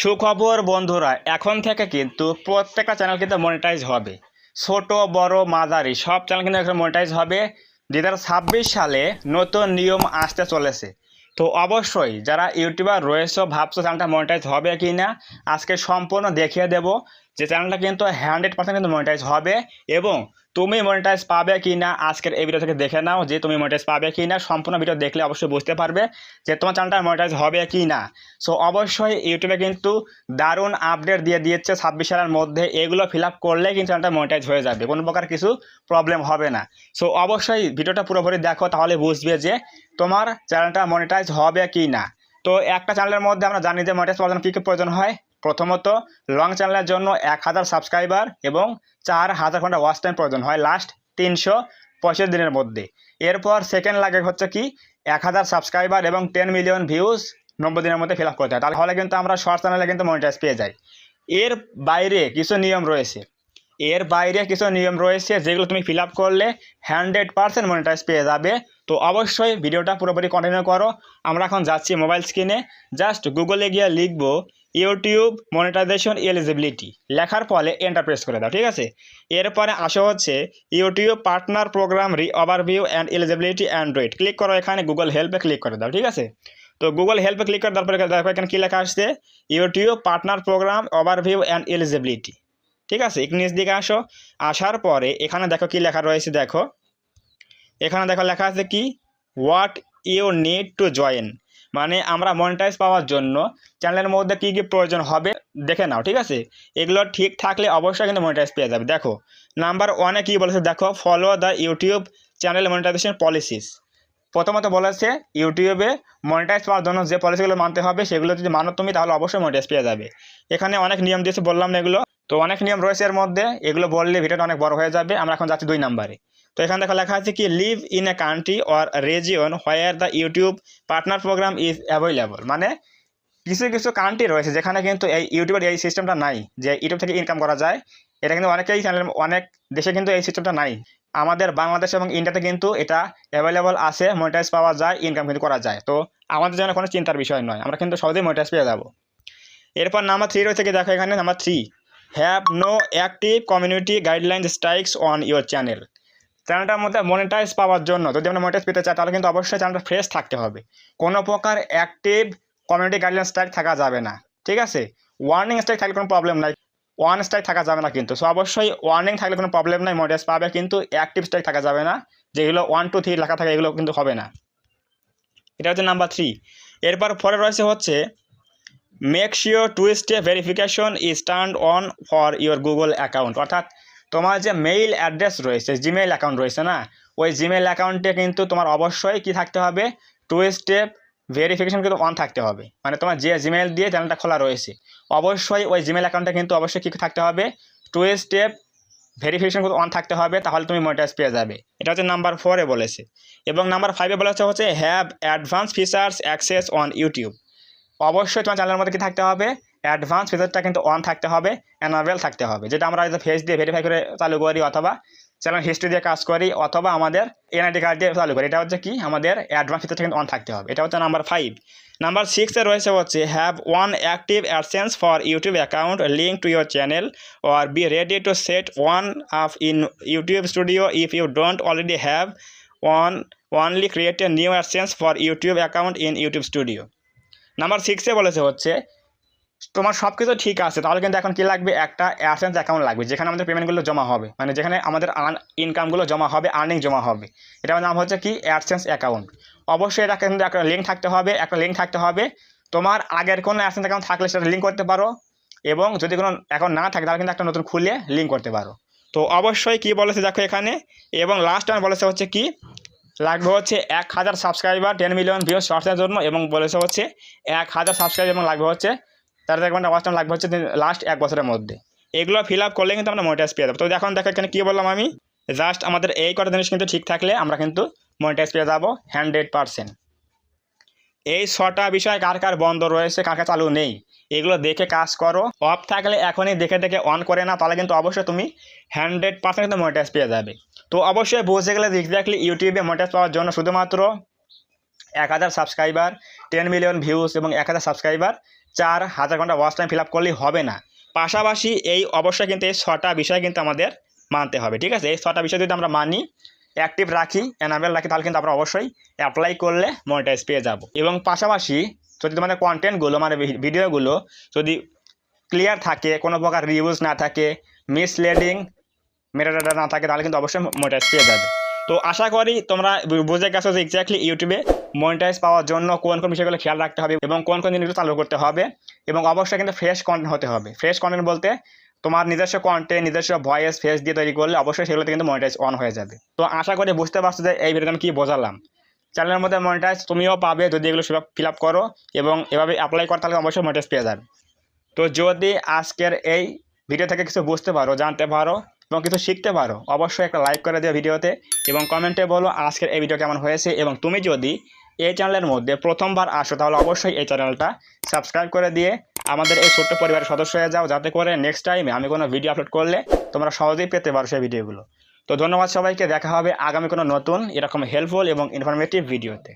সুখবর বন্ধুরা, এখন থেকে কিন্তু প্রত্যেকটা চ্যানেল কিন্তু মনিটাইজ হবে। ছোট বড় মাঝারি সব চ্যানেল কিন্তু এখন মনিটাইজ হবে। 2026 সালে নতুন নিয়ম আসতে চলেছে। তো অবশ্যই যারা ইউটিউবার রয়েছে ভাবছো চ্যানেলটা মনিটাইজ হবে কি না, আজকে সম্পূর্ণ দেখিয়ে দেব যে চ্যানেলটা কিন্তু 100% কিন্তু মনিটাইজ হবে এবং তুমি মনিটাইজ পাবে কি না আজকের এই ভিডিও থেকে দেখে নাও যে তুমি মনিটাইজ পাবে কি না। সম্পূর্ণ ভিডিও দেখলে অবশ্যই বুঝতে পারবে যে তোমার চ্যানেলটা মনিটাইজ হবে কি না। সো অবশ্যই ইউটিউবে কিন্তু দারুণ আপডেট দিয়ে দিয়েছে 26 সালের মধ্যে। এগুলো ফিল আপ করলে কিন্তু চ্যানেলটা মনিটাইজ হয়ে যাবে, কোনো প্রকার কিছু প্রবলেম হবে না। সো অবশ্যই ভিডিওটা পুরোপুরি দেখো, তাহলে বুঝবে যে তোমার চ্যানেলটা মনিটাইজ হবে কি না। তো একটা চ্যানেলের মধ্যে আমরা জানি যে মনিটাইজ পাওয়ার জন্য কী কী প্রয়োজন হয়। প্রথমত লং চ্যানেলের জন্য 1000 সাবস্ক্রাইবার এবং 4000 ঘন্টা ওয়াচ টাইম প্রয়োজন হয় লাস্ট 365 দিনের মধ্যে। এরপর সেকেন্ড লাগে হচ্ছে কি 1000 সাবস্ক্রাইবার এবং 10 মিলিয়ন ভিউজ 90 দিনের মধ্যে ফিল আপ করতে হয়, তাহলে কিন্তু আমরা শর্ট চ্যানেলে কিন্তু মনিটাইজ পেয়ে যাই। এর বাইরে কিছু নিয়ম রয়েছে যেগুলো তুমি ফিল আপ করলে 100% মনিটাইজ পেয়ে যাবে। তো অবশ্যই ভিডিওটা পুরোপুরি কন্টিনিউ করো। আমরা এখন যাচ্ছি মোবাইল স্ক্রিনে, জাস্ট গুগলে গিয়ে লিখবো ইউটিউব মনিটাইজেশন এলিজিবিলিটি, লেখার পরে এন্টার প্রেস করে দাও, ঠিক আছে। এরপরে আসা হচ্ছে YouTube partner program overview and eligibility Android, click করো এখানে, গুগল হেল্পে ক্লিক করে দাও, ঠিক আছে। তো গুগল হেল্পে ক্লিক করে দেওয়ার পরে দেখো এখানে কী লেখা আসছে, YouTube partner program overview and eligibility, ঠিক আছে। নিচ দিকে আসো, আসার পরে এখানে দেখো কি লেখা রয়েছে, দেখো এখানে দেখো লেখা আছে কি what you need to join, মানে আমরা মনিটাইজ পাওয়ার জন্য চ্যানেলের মধ্যে কী কী প্রয়োজন হবে দেখে নাও, ঠিক আছে। এগুলো ঠিক থাকলে অবশ্যই কিন্তু মনিটাইজ পেয়ে যাবে। দেখো নাম্বার 1-এ কী বলেছে, দেখো follow the YouTube channel monetization policies. প্রথমত বলেছে ইউটিউবে মনিটাইজ পাওয়ার জন্য যে পলিসিগুলো মানতে হবে সেগুলো যদি মানো তুমি, তাহলে অবশ্যই মনিটাইজ পেয়ে যাবে। এখানে অনেক নিয়ম দিয়েছে, বললাম না এগুলো, তো অনেক নিয়ম রয়েছে এর মধ্যে, এগুলো বললে ভিডিওটা অনেক বড় হয়ে যাবে। আমরা এখন যাচ্ছি 2 নম্বরে। তো এখানে দেখো লেখা আছে কি live in a country or region where the YouTube partner programme is available, মানে কিছু কিছু কান্ট্রি রয়েছে যেখানে কিন্তু এই ইউটিউবের এই সিস্টেমটা নাই যে ইউটিউব থেকে ইনকাম করা যায়। এটা কিন্তু অনেক দেশে কিন্তু এই সিস্টেমটা নাই। আমাদের বাংলাদেশ এবং ইন্ডিয়াতে কিন্তু এটা অ্যাভেলেবল আছে, মনিটাইজ পাওয়া যায়, ইনকাম কিন্তু করা যায়। তো আমাদের জন্য কোনো চিন্তার বিষয় নয়, আমরা কিন্তু সহজেই মনিটাইজ পেয়ে যাবো। এরপর নাম্বার 3 রয়েছে কি, দেখো এখানে number 3 have no active community guideline strikes on your channel. চ্যানেলটার মধ্যে মনিটাইজ পাওয়ার জন্য যদি আমরা মনিটাইজ পেতে চাই তাহলে কিন্তু অবশ্যই চ্যানেলটা ফ্রেশ থাকতে হবে, কোনো প্রকার অ্যাক্টিভ কমিউনিটি গাইডলাইন স্ট্রাইক থাকা যাবে না, ঠিক আছে। ওয়ার্নিং স্ট্রাইক থাকলে কোনো প্রবলেম নাই, ওয়ান স্ট্রাইক থাকা যাবে না কিন্তু। সো অবশ্যই ওয়ার্নিং থাকলে কোনো প্রবলেম নাই, মনিটাইজ পাবে, কিন্তু অ্যাক্টিভ স্ট্রাইক থাকা যাবে না, যেগুলো 1 2 3 লেখা থাকে এগুলো কিন্তু হবে না। এটা হচ্ছে নাম্বার 3। এরপর পরে রয়েছে হচ্ছে make sure 2 step verification is turned on for your Google account, অর্থাৎ তোমার যে মেইল অ্যাড্রেস রয়েছে, জিমেইল অ্যাকাউন্ট রয়েছে না, ওই জিমেইল অ্যাকাউন্টে কিন্তু তোমার অবশ্যই কি থাকতে হবে, 2 স্টেপ ভেরিফিকেশন কিন্তু অন থাকতে হবে। মানে তোমার যে জিমেইল দিয়ে চ্যানেলটা খোলা রয়েছে অবশ্যই ওই জিমেইল অ্যাকাউন্টে কিন্তু অবশ্যই কী থাকতে হবে, 2 স্টেপ ভেরিফিকেশন কিন্তু অন থাকতে হবে, তাহলে তুমি মনিটাইজ পেয়ে যাবে। এটা হচ্ছে নাম্বার 4-এ বলেছে। এবং নাম্বার 5-এ বলেছে হচ্ছে have advance features access on YouTube. অবশ্যই তোমার চ্যানেলের মধ্যে কি থাকতে হবে, অ্যাডভান্স ফিচারটা কিন্তু অন থাকতে হবে, অ্যানাবেল থাকতে হবে, যেটা আমরা ফেস দিয়ে ভেরিফাই করে চালু করি, অথবা চ্যানেল হিস্ট্রি দিয়ে কাজ করি, অথবা আমাদের এনআইডি কার্ড দিয়ে চালু করি। এটা হচ্ছে কি আমাদের অ্যাডভান্স ফিচারটা কিন্তু অন থাকতে হবে। এটা হচ্ছে নাম্বার 5। নাম্বার 6-এ রয়েছে হচ্ছে have one active AdSense for YouTube account link to your channel or be ready to set one up in YouTube studio if you don't already have one only create a new AdSense for YouTube account in YouTube studio. Number 6-এ বলেছে হচ্ছে তোমার সব কিছু ঠিক আছে, তাহলে কিন্তু এখন কি লাগবে, একটা অ্যাডসেন্স অ্যাকাউন্ট লাগবে যেখানে আমাদের পেমেন্টগুলো জমা হবে, মানে যেখানে আমাদের ইনকামগুলো জমা হবে, আর্নিং জমা হবে। এটার নাম হচ্ছে কি অ্যাডসেন্স অ্যাকাউন্ট। অবশ্যই এটা কিন্তু একটা লিঙ্ক থাকতে হবে। তোমার আগের কোনো অ্যাডসেন্স অ্যাকাউন্ট থাকলে সেটা লিঙ্ক করতে পারো, এবং যদি কোনো অ্যাকাউন্ট না থাকে তাহলে কিন্তু একটা নতুন খুলে লিঙ্ক করতে পারো। তো অবশ্যই কি বলেছে দেখো এখানে। এবং লাস্ট টাইম বলেছে হচ্ছে কি লাগবে হচ্ছে 1000 সাবস্ক্রাইবার 10 মিলিয়ন ভিউজ শর্টসের জন্য, এবং বলেছে হচ্ছে 1000 সাবস্ক্রাইবার এবং লাগবে হচ্ছে 4 ঘন্টা ওয়াচ টাইম লাগবে হচ্ছে লাস্ট 1 বছরের মধ্যে। এগুলো ফিল আপ করলে কিন্তু আমরা মনিটাইজ পেয়ে যাবো। তো এখন দেখো এখানে কী বললাম আমি, জাস্ট আমাদের এই কটা জিনিস কিন্তু ঠিক থাকলে আমরা কিন্তু মনিটাইজ পেয়ে যাবো 100%। এই 6টা বিষয় কার কার বন্ধ রয়েছে, কার কার চালু নেই, এগুলো দেখে কাজ করো। অফ থাকলে এখনই দেখে অন করে না, তাহলে কিন্তু অবশ্যই তুমি 100% কিন্তু মনিটাইজ পেয়ে যাবে। তো অবশ্যই বুঝে গেলে এক্স্যাক্টলি ইউটিউবে মনিটাইজ পাওয়ার জন্য শুধুমাত্র 1000 সাবস্ক্রাইবার 10 মিলিয়ন ভিউজ এবং 1000 সাবস্ক্রাইবার 4000 ঘন্টা ওয়াচ টাইম ফিল আপ করলেই হবে না, পাশাপাশি এই অবশ্যই কিন্তু এই 6টা বিষয় কিন্তু আমাদের মানতে হবে। ঠিক আছে, এই 6টা বিষয় যদি আমরা মানি, অ্যাক্টিভ রাখি, এনাবেল রাখি, তাহলে কিন্তু আমরা অবশ্যই অ্যাপ্লাই করলে মনিটাইজ পেয়ে যাব। এবং পাশাপাশি যদি তোমাদের কন্টেন্টগুলো মানে ভিডিওগুলো যদি ক্লিয়ার থাকে, কোনো প্রকার রিউজ না থাকে, মিসলিডিং মেটাডাটা না থাকে, তাহলে কিন্তু অবশ্যই মনিটাইজ পেয়ে যাবে। তো আশা করি তোমরা বুঝে গেছো যে এক্স্যাক্টলি ইউটিউবে মনিটাইজ পাওয়ার জন্য কোন কোন বিষয়গুলো খেয়াল রাখতে হবে এবং কোন কোন জিনিসগুলো চালু করতে হবে। এবং অবশ্যই কিন্তু ফ্রেশ কন্টেন্ট হতে হবে। ফ্রেশ কন্টেন্ট বলতে তোমার নিজস্ব কন্টেন্ট, নিজস্ব ভয়েস ফেস দিয়ে তৈরি করলে অবশ্যই সেগুলোতে কিন্তু মনিটাইজ অন হয়ে যাবে। তো আশা করি বুঝতে পারছো যে এই ভিডিওতে আমি কী বোঝালাম। চ্যানেলের মধ্যে মনিটাইজ তুমিও পাবে যদি এগুলো ফিল আপ করো এবং এভাবে অ্যাপ্লাই করো, তাহলে অবশ্যই মনিটাইজ পেয়ে যাবে। তো যদি আজকের এই ভিডিও থেকে কিছু বুঝতে পারো, জানতে পারো এবং কিছু শিখতে পারো, অবশ্যই একটা লাইক করে দিও ভিডিওতে এবং কমেন্টে বলো আজকের এই ভিডিও কেমন হয়েছে। এবং তুমি যদি এই চ্যানেলের মধ্যে প্রথমবার আসো, তাহলে অবশ্যই এই চ্যানেলটা সাবস্ক্রাইব করে দিয়ে আমাদের এই ছোট্ট পরিবারের সদস্য হয়ে যাও, যাতে করে নেক্সট টাইমে আমি কোনো ভিডিও আপলোড করলে তোমরা সহজেই পেতে পারো সেই ভিডিওগুলো। তো ধন্যবাদ সবাইকে, দেখা হবে আগামী কোনো নতুন এরকম হেল্পফুল এবং ইনফরমেটিভ ভিডিওতে।